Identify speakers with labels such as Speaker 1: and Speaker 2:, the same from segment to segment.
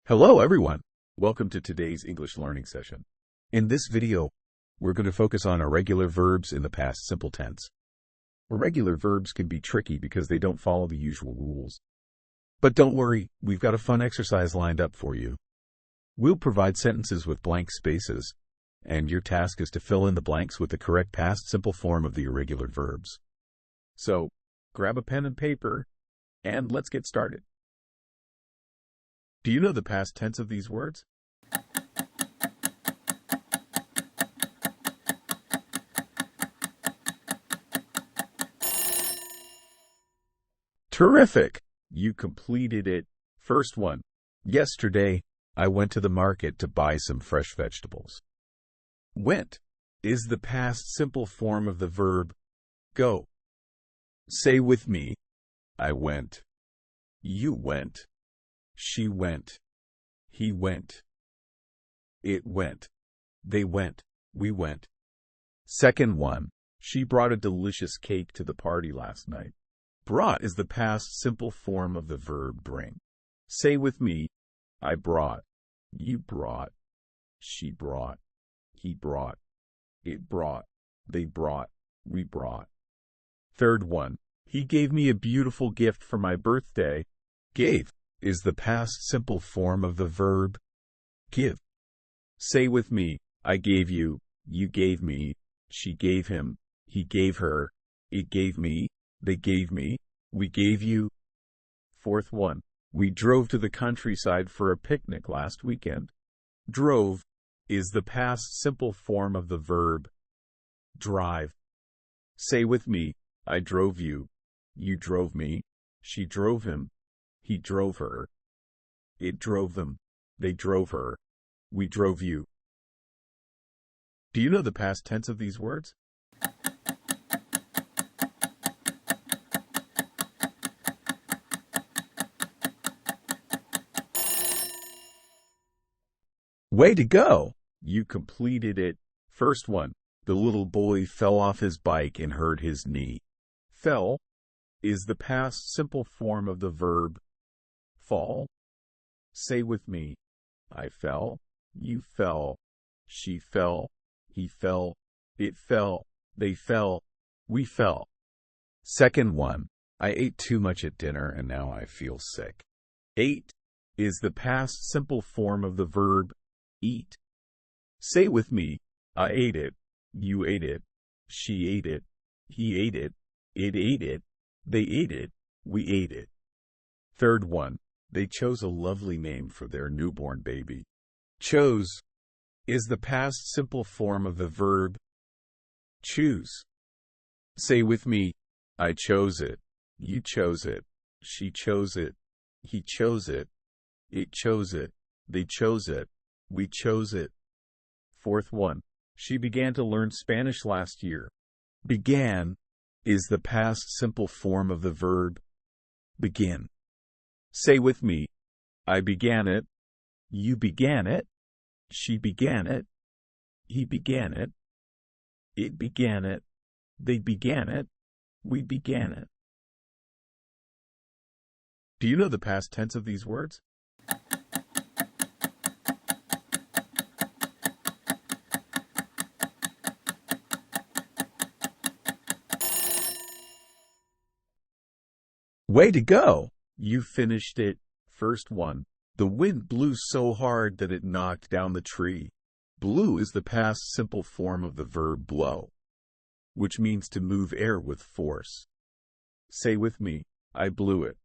Speaker 1: Hello everyone! Welcome to today's English learning session. In this video, we're going to focus on irregular verbs in the past simple tense. Irregular verbs can be tricky because they don't follow the usual rules. But don't worry, we've got a fun exercise lined up for you. We'll provide sentences with blank spaces, and your task is to fill in the blanks with the correct past simple form of the irregular verbs. So, grab a pen and paper, and let's get started. Do you know the past tense of these words? Terrific! You completed it. First one. Yesterday, I went to the market to buy some fresh vegetables. Went is the past simple form of the verb go. Say with me, I went. You went. She went. He went. It went. They went. We went. Second one. She brought a delicious cake to the party last night. Brought is the past simple form of the verb bring. Say with me, I brought. You brought. She brought. He brought. It brought. They brought. We brought. Third one. He gave me a beautiful gift for my birthday. Gave is the past simple form of the verb give. Say with me, I gave you, you gave me, she gave him, he gave her, it gave me, they gave me, we gave you. Fourth one, we drove to the countryside for a picnic last weekend. Drove is the past simple form of the verb drive. Say with me, I drove you, you drove me, she drove him, he drove her. It drove them. They drove her. We drove you. Do you know the past tense of these words? Way to go! You completed it. First one. The little boy fell off his bike and hurt his knee. Fell is the past simple form of the verb fall. Say with me, I fell, you fell, she fell, he fell, it fell, they fell, we fell. Second one, I ate too much at dinner and now I feel sick. Ate is the past simple form of the verb eat. Say with me, I ate it, you ate it, she ate it, he ate it ate it, they ate it, we ate it. Third one, they chose a lovely name for their newborn baby. Chose is the past simple form of the verb choose. Say with me, I chose it, you chose it, she chose it, he chose it, it chose it, they chose it, we chose it. Fourth one, she began to learn Spanish last year. Began is the past simple form of the verb begin. Say with me, I began it, you began it, she began it, he began it, it began it, they began it, we began it. Do you know the past tense of these words? Way to go! You finished it. First one. The wind blew so hard that it knocked down the tree. Blew is the past simple form of the verb blow, which means to move air with force. Say with me, I blew it.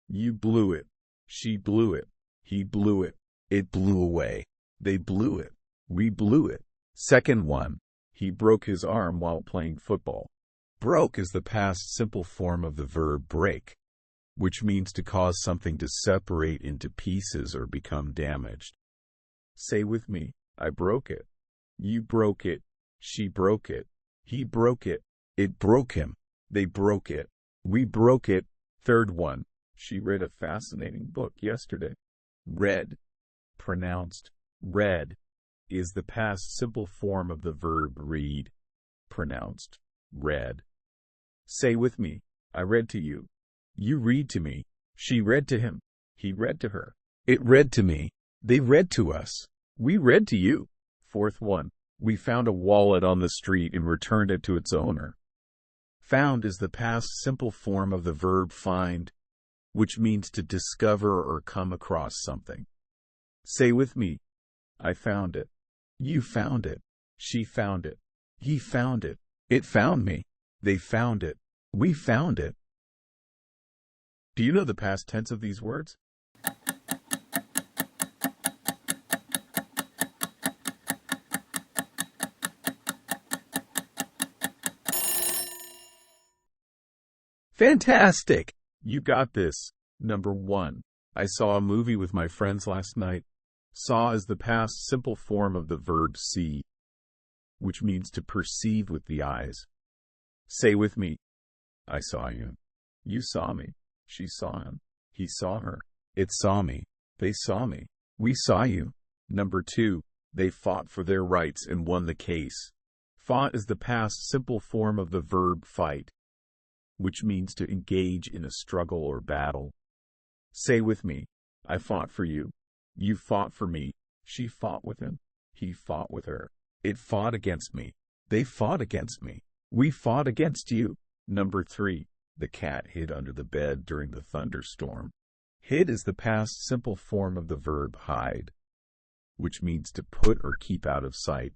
Speaker 1: You blew it. She blew it. He blew it. It blew away. They blew it. We blew it. Second one. He broke his arm while playing football. Broke is the past simple form of the verb break, which means to cause something to separate into pieces or become damaged. Say with me, I broke it. You broke it. She broke it. He broke it. It broke him. They broke it. We broke it. Third one. She read a fascinating book yesterday. Read, pronounced read, is the past simple form of the verb read, pronounced read. Say with me, I read to you. You read to me. She read to him. He read to her. It read to me. They read to us. We read to you. Fourth one. We found a wallet on the street and returned it to its owner. Found is the past simple form of the verb find, which means to discover or come across something. Say with me, I found it. You found it. She found it. He found it. It found me. They found it. We found it. Do you know the past tense of these words? Fantastic! You got this. Number 1. I saw a movie with my friends last night. Saw is the past simple form of the verb see, which means to perceive with the eyes. Say with me, I saw you. You saw me. She saw him. He saw her. It saw me. They saw me. We saw you. Number 2. They fought for their rights and won the case. Fought is the past simple form of the verb fight, which means to engage in a struggle or battle. Say with me, I fought for you. You fought for me. She fought with him. He fought with her. It fought against me. They fought against me. We fought against you. Number 3. The cat hid under the bed during the thunderstorm. Hid is the past simple form of the verb hide, which means to put or keep out of sight.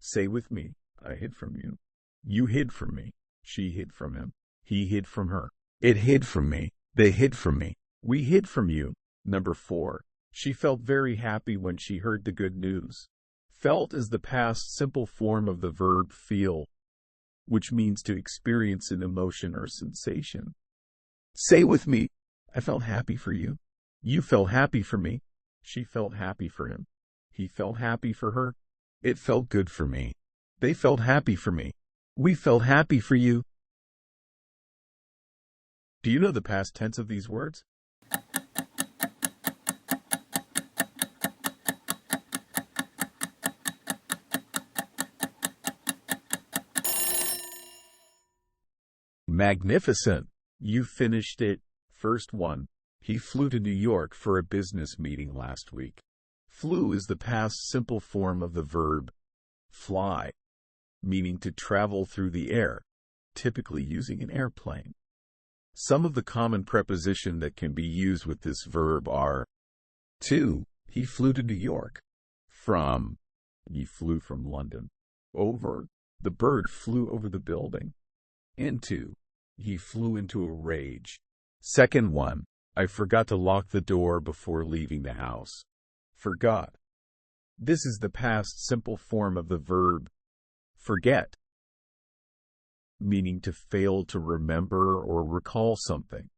Speaker 1: Say with me, I hid from you. You hid from me. She hid from him. He hid from her. It hid from me. They hid from me. We hid from you. Number 4. She felt very happy when she heard the good news. Felt is the past simple form of the verb feel, which means to experience an emotion or sensation. Say with me, I felt happy for you. You felt happy for me. She felt happy for him. He felt happy for her. It felt good for me. They felt happy for me. We felt happy for you. Do you know the past tense of these words? Magnificent! You finished it. First one. He flew to New York for a business meeting last week. Flew is the past simple form of the verb fly, meaning to travel through the air, typically using an airplane. Some of the common prepositions that can be used with this verb are to. He flew to New York. From. He flew from London. Over. The bird flew over the building. Into. He flew into a rage. Second one. I forgot to lock the door before leaving the house. Forgot. This is the past simple form of the verb forget, meaning to fail to remember or recall something.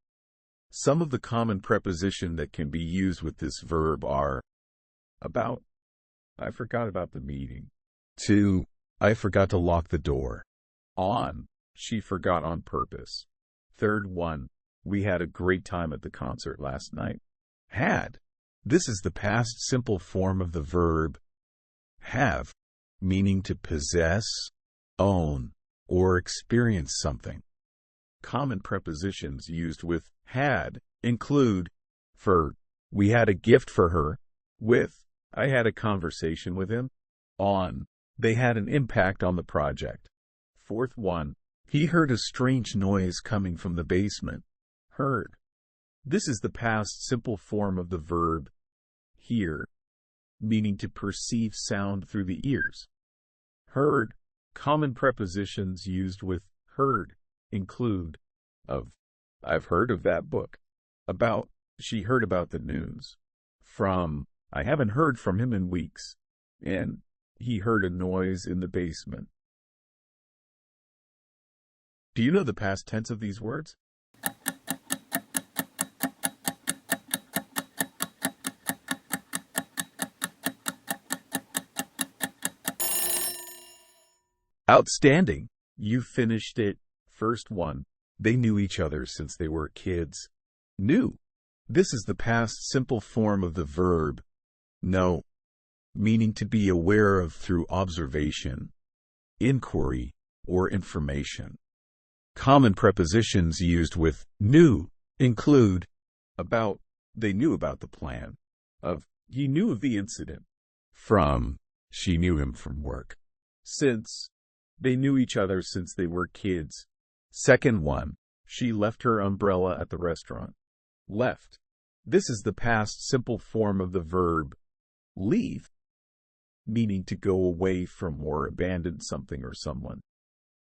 Speaker 1: Some of the common prepositions that can be used with this verb are about. I forgot about the meeting. To. I forgot to lock the door. On. She forgot on purpose. Third one. We had a great time at the concert last night. Had. This is the past simple form of the verb have, meaning to possess, own, or experience something. Common prepositions used with had include for. We had a gift for her. With. I had a conversation with him. On. They had an impact on the project. Fourth one. He heard a strange noise coming from the basement. Heard. This is the past simple form of the verb hear, meaning to perceive sound through the ears. Heard. Common prepositions used with heard include of. I've heard of that book. About. She heard about the news. From. I haven't heard from him in weeks. And he heard a noise in the basement. Do you know the past tense of these words? Outstanding! You finished it. First one. They knew each other since they were kids. Knew. This is the past simple form of the verb know, meaning to be aware of through observation, inquiry, or information. Common prepositions used with knew include about. They knew about the plan. Of. he knew of the incident. From, she knew him from work. Since, they knew each other since they were kids. Second one, she left her umbrella at the restaurant. Left. This is the past simple form of the verb leave, meaning to go away from or abandon something or someone.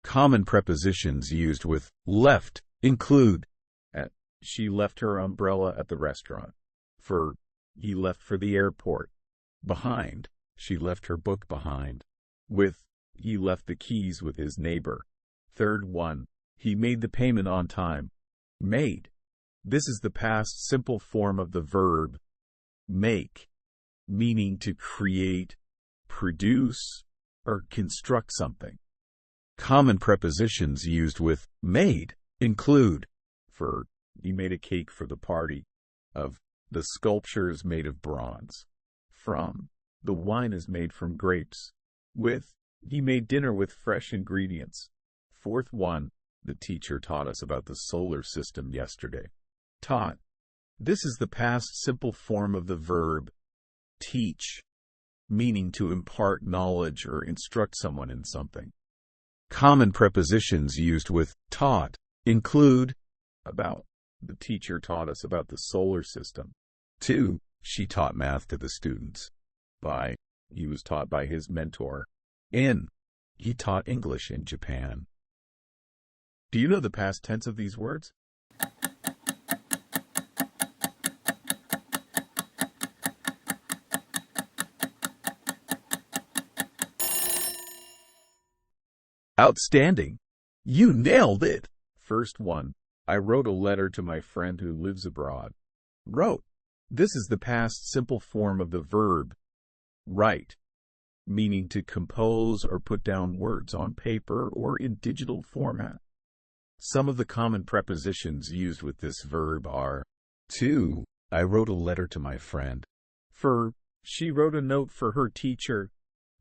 Speaker 1: Common prepositions used with left include at, she left her umbrella at the restaurant. For, he left for the airport. Behind, she left her book behind. With, he left the keys with his neighbor. Third one, he made the payment on time. Made. This is the past simple form of the verb make, meaning to create, produce, or construct something. Common prepositions used with made include for, he made a cake for the party. Of, the sculpture is made of bronze. From, the wine is made from grapes. With, he made dinner with fresh ingredients. Fourth one, the teacher taught us about the solar system yesterday. Taught. This is the past simple form of the verb teach, meaning to impart knowledge or instruct someone in something. Common prepositions used with taught include about, the teacher taught us about the solar system. 2, she taught math to the students. By, he was taught by his mentor. In, he taught English in Japan. Do you know the past tense of these words? Outstanding! You nailed it! First one, I wrote a letter to my friend who lives abroad. Wrote. This is the past simple form of the verb write, meaning to compose or put down words on paper or in digital format. Some of the common prepositions used with this verb are 2, I wrote a letter to my friend. For, she wrote a note for her teacher.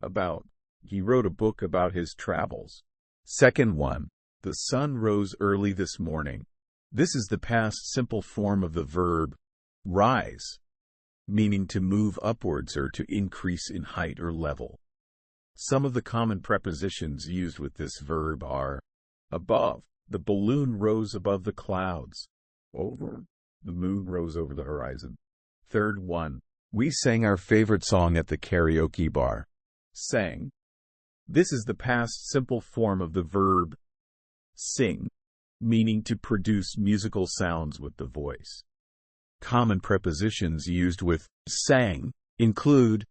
Speaker 1: About, he wrote a book about his travels. Second one, the sun rose early this morning. This is the past simple form of the verb rise, meaning to move upwards or to increase in height or level. Some of the common prepositions used with this verb are above, the balloon rose above the clouds. Over, the moon rose over the horizon. Third one, we sang our favorite song at the karaoke bar. Sang. This is the past simple form of the verb sing, meaning to produce musical sounds with the voice. Common prepositions used with sang include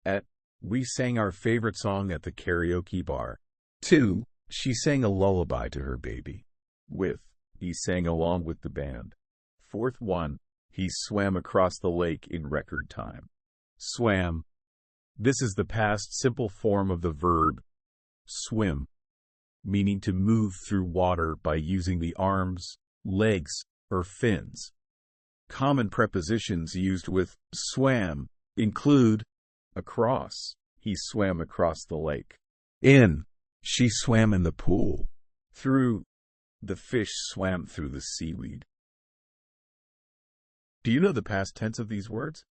Speaker 1: at, we sang our favorite song at the karaoke bar. 2, she sang a lullaby to her baby. With, he sang along with the band. Fourth one, he swam across the lake in record time. Swam. This is the past simple form of the verb swim, meaning to move through water by using the arms, legs, or fins. Common prepositions used with swam include across, he swam across the lake. In, she swam in the pool. Through, the fish swam through the seaweed. Do you know the past tense of these words?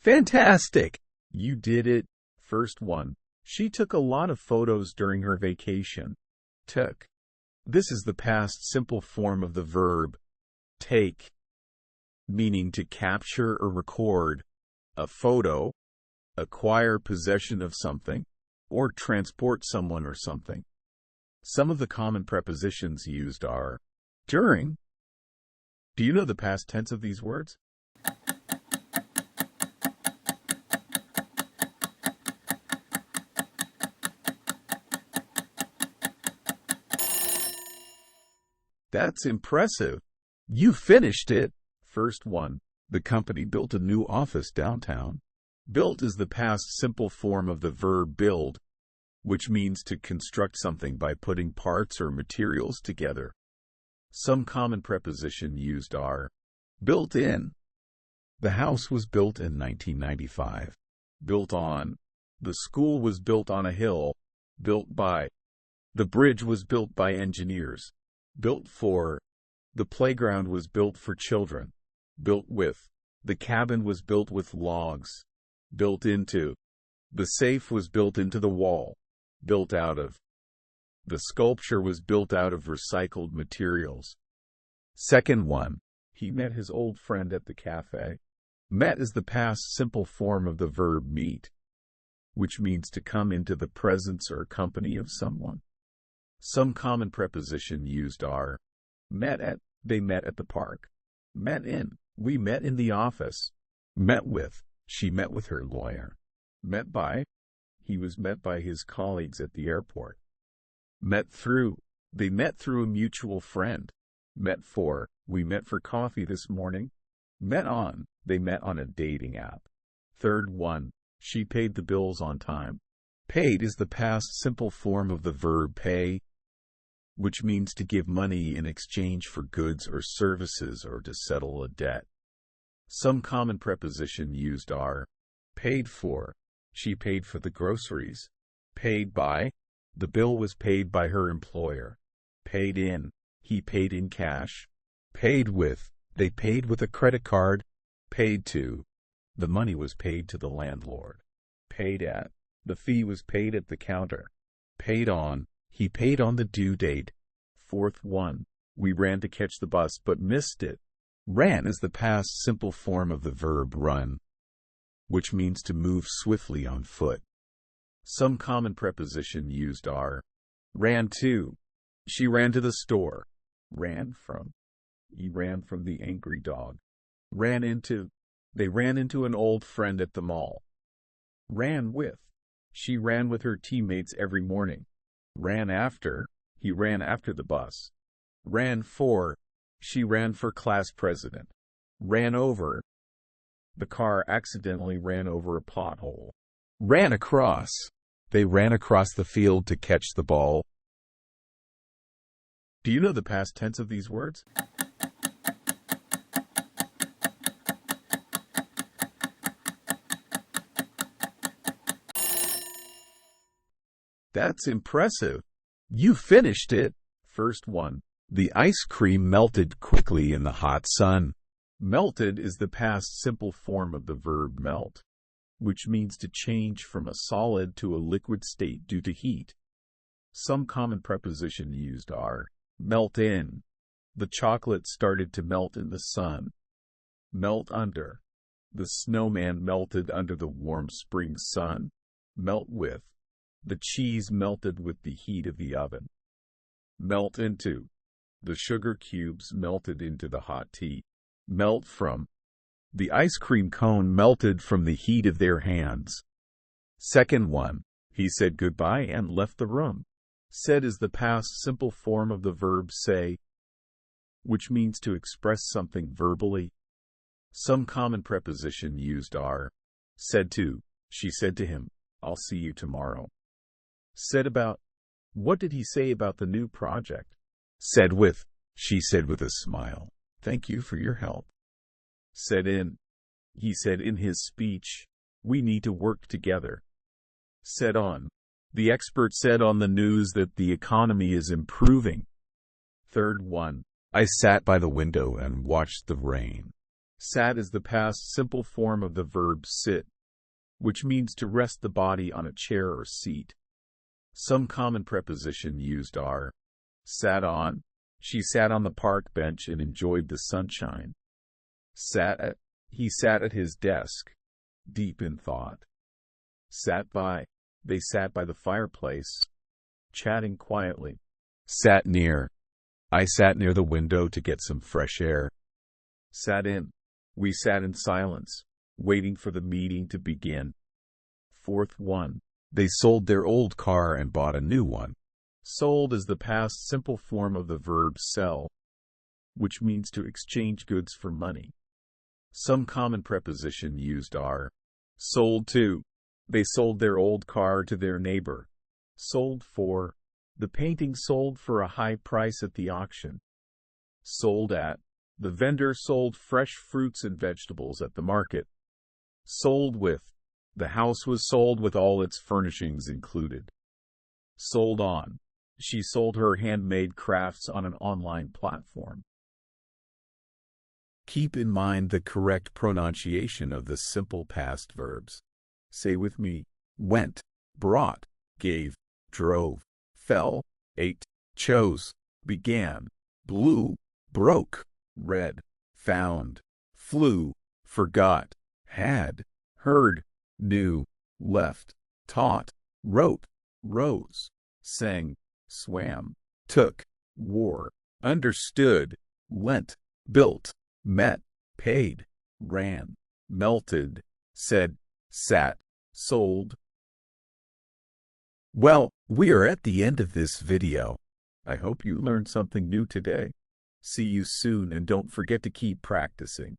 Speaker 1: Fantastic! You did it. First one, she took a lot of photos during her vacation. Took. This is the past simple form of the verb take, meaning to capture or record a photo, acquire possession of something, or transport someone or something. Some of the common prepositions used are during. Do you know the past tense of these words? That's impressive. You finished it. First one, the company built a new office downtown. Built is the past simple form of the verb build, which means to construct something by putting parts or materials together. Some common prepositions used are built in. The house was built in 1995. Built on. The school was built on a hill. Built by. The bridge was built by engineers. Built for. The playground was built for children. Built with. The cabin was built with logs. Built into. The safe was built into the wall. Built out of. The sculpture was built out of recycled materials. Second one. He met his old friend at the cafe. Met is the past simple form of the verb meet, which means to come into the presence or company of someone. Some common preposition used are met at, they met at the park. Met in, we met in the office. Met with, she met with her lawyer. Met by, he was met by his colleagues at the airport. Met through, they met through a mutual friend. Met for, we met for coffee this morning. Met on, they met on a dating app. Third one, she paid the bills on time. Paid is the past simple form of the verb pay, which means to give money in exchange for goods or services or to settle a debt. Some common preposition used are paid for, she paid for the groceries. Paid by, the bill was paid by her employer. Paid in, he paid in cash. Paid with, they paid with a credit card. Paid to, the money was paid to the landlord. Paid at, the fee was paid at the counter. Paid on, he paid on the due date. Fourth one, we ran to catch the bus but missed it. Ran is the past simple form of the verb run, which means to move swiftly on foot. Some common preposition used are ran to, she ran to the store. Ran from, he ran from the angry dog. Ran into, they ran into an old friend at the mall. Ran with, she ran with her teammates every morning. Ran after, he ran after the bus. Ran for, she ran for class president. Ran over, the car accidentally ran over a pothole. Ran across, they ran across the field to catch the ball. Do you know the past tense of these words? That's impressive. You finished it. First one. The ice cream melted quickly in the hot sun. Melted is the past simple form of the verb melt, which means to change from a solid to a liquid state due to heat. Some common preposition used are melt in. The chocolate started to melt in the sun. Melt under. The snowman melted under the warm spring sun. Melt with. The cheese melted with the heat of the oven. Melt into. The sugar cubes melted into the hot tea. Melt from. The ice cream cone melted from the heat of their hands. Second one. He said goodbye and left the room. Said is the past simple form of the verb say, which means to express something verbally. Some common preposition used are said to, she said to him, I'll see you tomorrow. Said about, what did he say about the new project? Said with, she said with a smile, thank you for your help. Said in, he said in his speech, we need to work together. Said on, the expert said on the news that the economy is improving. Third one, I sat by the window and watched the rain. Sat is the past simple form of the verb sit, which means to rest the body on a chair or seat. Some common preposition used are sat on, she sat on the park bench and enjoyed the sunshine. Sat at, he sat at his desk, deep in thought. Sat by, they sat by the fireplace, chatting quietly. Sat near, I sat near the window to get some fresh air. Sat in, we sat in silence, waiting for the meeting to begin. Fourth one, they sold their old car and bought a new one. Sold is the past simple form of the verb sell, which means to exchange goods for money. Some common preposition used are sold to, they sold their old car to their neighbor. Sold for, the painting sold for a high price at the auction. Sold at, the vendor sold fresh fruits and vegetables at the market. Sold with, the house was sold with all its furnishings included. Sold on, She sold her handmade crafts on an online platform. Keep in mind the correct pronunciation of the simple past verbs. Say with me: went, brought, gave, drove, fell, ate, chose, began, blew, broke, read, found, flew, forgot, had, heard, knew, left, taught, wrote, rose, sang, swam, took, wore, understood, lent, built, met, paid, ran, melted, said, sat, sold. Well, we are at the end of this video. I hope you learned something new today. See you soon, and don't forget to keep practicing.